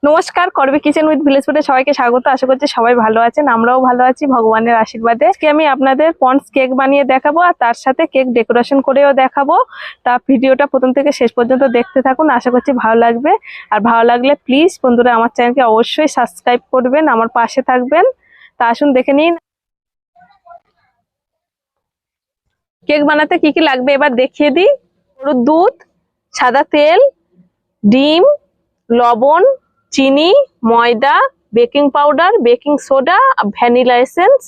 নমস্কার, করবি kitchen with village ফুডে সবাইকে স্বাগত। আশা করছি সবাই ভালো আছেন, আমরাও ভালো আছি ভগবানের আশীর্বাদে। আজকে আমি আপনাদের পন্ডস কেক বানিয়ে দেখাবো আর তার সাথে কেক ডেকোরেশন করেও দেখাবো। তা ভিডিওটা প্রথম থেকে শেষ পর্যন্ত দেখতে থাকুন, আশা করছি ভালো লাগবে। আর ভালো লাগলে প্লিজ বন্ধুরা আমার চ্যানেলকে অবশ্যই সাবস্ক্রাইব করবেন, আমার পাশে থাকবেন। তা আসুন দেখে নিন কেক বানাতে কি কি লাগবে এবার দেখিয়ে দিই। গরুর দুধ, সাদা তেল, ডিম, লবণ, চিনি, ময়দা, baking powder, baking soda, vanilla essence.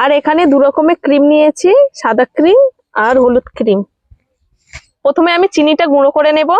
আর এখানে দু রকমের ক্রিম নিয়েছি, সাদা ক্রিম আর হলুদ ক্রিম। প্রথমে আমি চিনিটা গুঁড়ো করে নেব।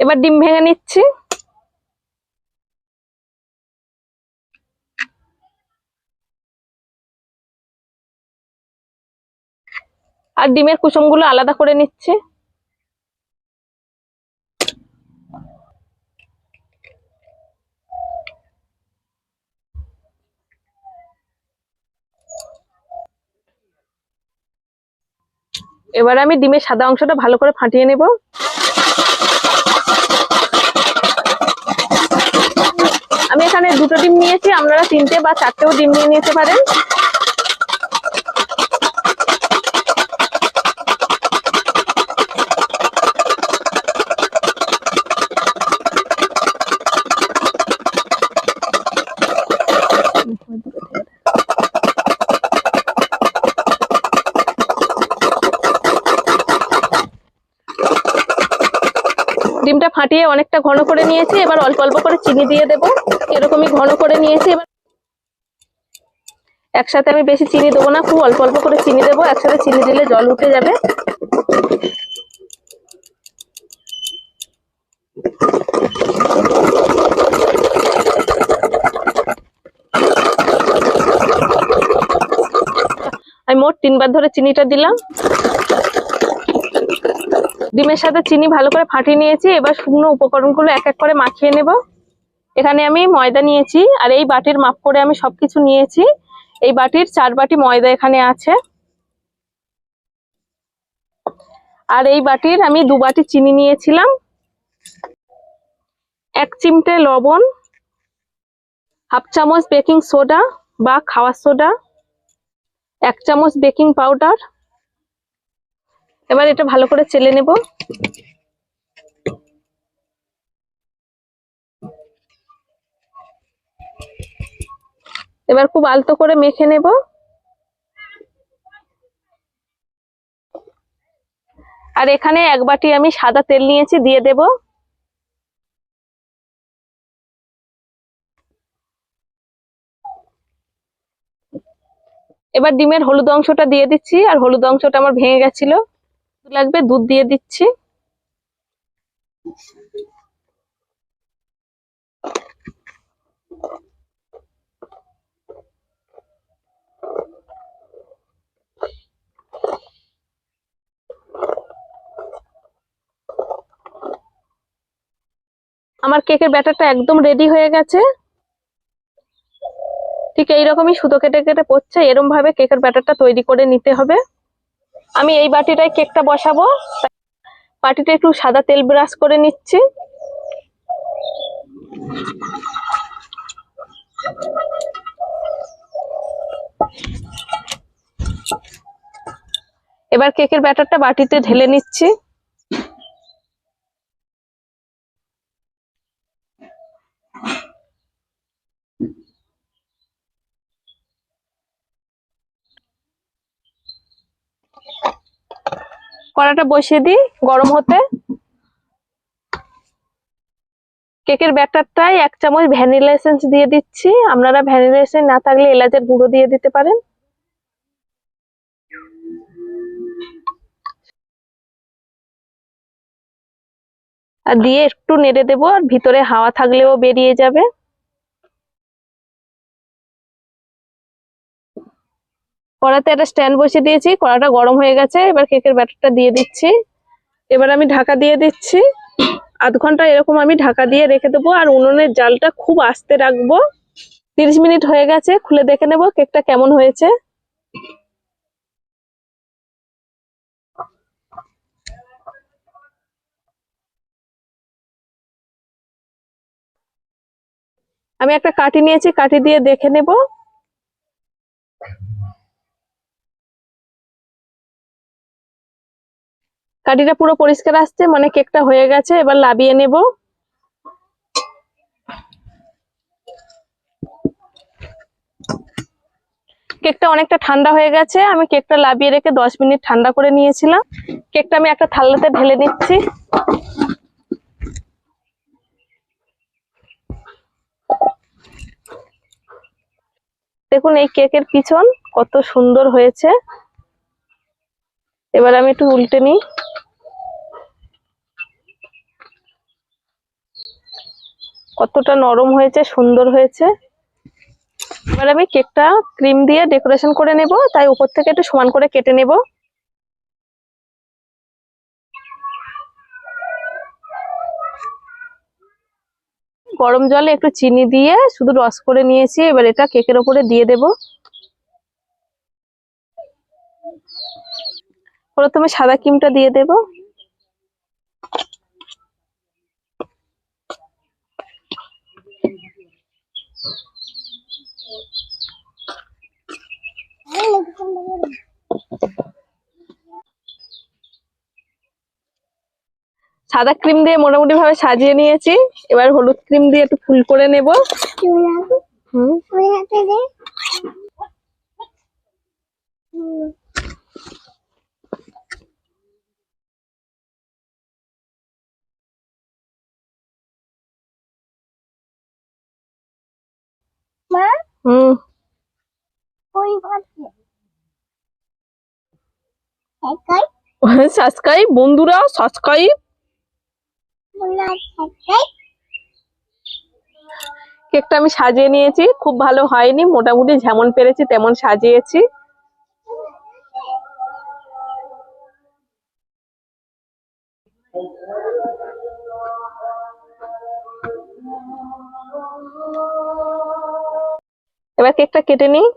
এবার ডিম ভেঙে নিচ্ছি। আর ডিমের কুসুমগুলো আলাদা করে নিচ্ছি। এবার আমি ডিমের সাদা অংশটা ভালো করে ফাটিয়ে নেব। আমি এখানে দুটো ডিম নিয়েছি, আপনারা তিনটে বা চারটেও ডিম নিয়ে নিতে পারেন। ডিমটা ফাটিয়ে অনেকটা ঘন করে নিয়েছি, এবার অল্প অল্প করে চিনি দিয়ে দেবো। এরকমই ঘন করে নিয়েছি। এবার একসাথে আমি বেশি চিনি দেবো না, খুব অল্প অল্প করে চিনি দেবো, একসাথে চিনি দিলে জল উঠে যাবে। আমি মোট 3বার ধরে চিনিটা দিলাম। ডিমের সাথে চিনি ভালো করে ফাটিয়ে নিয়েছি, এবার শুকনো উপকরণগুলো এক এক করে মাখিয়ে নেব। এখানে আমি ময়দা নিয়েছি, আর এই বাটির মাপ করে আমি সবকিছু নিয়েছি। এই বাটির 4 বাটি ময়দা এখানে আছে। আর এই বাটির আমি 2 বাটি চিনি নিয়েছিলাম। 1 চিমটে লবণ, হাফ চামচ বেকিং সোডা বা খাওয়ার সোডা, 1 চামচ বেকিং পাউডার। এবার এটা ভালো করে চেলে নেব। এবার খুব আলতো করে মেখে নেব। আর এখানে 1 বাটি আমি সাদা তেল নিয়েছি, দিয়ে দেব। এবার ডিমের হলুদ অংশটা দিয়ে দিচ্ছি, আর হলুদ অংশটা আমার ভেঙে গেছিল, লাগবে দুধ দিয়ে দিচ্ছি। আমার কেকের ব্যাটারটা একদম রেডি হয়ে গেছে। ঠিক এইরকমই সুতো কেটে কেটে পড়ছে, এরকম ভাবে কেকের ব্যাটারটা তৈরি করে নিতে হবে। আমি এই বাটিটায় কেকটা বসাবো, বাটিতে একটু সাদা তেল ব্রাশ করে নিচ্ছি। এবার কেকের ব্যাটারটা বাটিতে ঢেলে নিচ্ছি। কড়াটা বসিয়ে দিই গরম হতে। কেকের ব্যাটারটায় 1 চামচ ভ্যানিলা এসেন্স দিয়ে দিচ্ছি। আপনারা ভ্যানিলা এসেন্স না থাকলে এলাচের গুঁড়ো দিয়ে দিতে পারেন। আর দিয়ে একটু নেড়ে দেবো, আর ভিতরে হাওয়া থাকলেও বেরিয়ে যাবে। কড়াতে একটা স্ট্যান্ড বসিয়ে দিয়েছি, কড়াটা গরম হয়ে গেছে। এবার কেকের ব্যাটারটা দিয়ে দিচ্ছি। এবার আমি ঢাকা দিয়ে দিচ্ছি। আধ ঘন্টা এরকম আমি ঢাকা দিয়ে রেখে দেবো, আর উনুনের জালটা খুব আস্তে রাখবো। 30 মিনিট হয়ে গেছে, খুলে দেখে নেবো কেকটা কেমন হয়েছে। আমি একটা কাঠি নিয়েছি, কাঠি দিয়ে দেখে নেব। কাঠিটা পুরো পরিষ্কার আসছে, মানে কেকটা হয়ে গেছে। এবার লাবিয়ে নেব। কেকটা অনেকটা ঠান্ডা হয়ে গেছে, আমি কেকটা লাবিয়ে রেখে 10 মিনিট ঠান্ডা করে নিয়েছিলাম। কেকটা আমি একটা থালাতে ঢেলে নিচ্ছি। দেখুন এই কেকের পিছন কত সুন্দর হয়েছে। এবার আমি একটু উল্টে নিই। কতটা নরম হয়েছে, সুন্দর হয়েছে। এবার আমি কেকটা ক্রিম দিয়ে ডেকোরেশন করে নেব, তাই উপর থেকে একটু সমান করে কেটে নেব। গরম জলে একটু চিনি দিয়ে শুধু রস করে নিয়েছি। এবার এটা কেকের উপরে দিয়ে দেব। প্রথমে সাদা ক্রিমটা দিয়ে দেব। সাদা ক্রিম দিয়ে মোটামুটি ভাবে সাজিয়ে নিয়েছি। এবার হলুদ ক্রিম দিয়ে একটু ফুল করে নেব। সাবস্ক্রাইব বন্ধুরা, সাবস্ক্রাইব। কেকটা আমি সাজিয়ে নিয়েছি, খুব ভালো হয়নি, মোটামুটি যেমন পেরেছি তেমন সাজিয়েছি। এবার কেকটা কেটে নিই।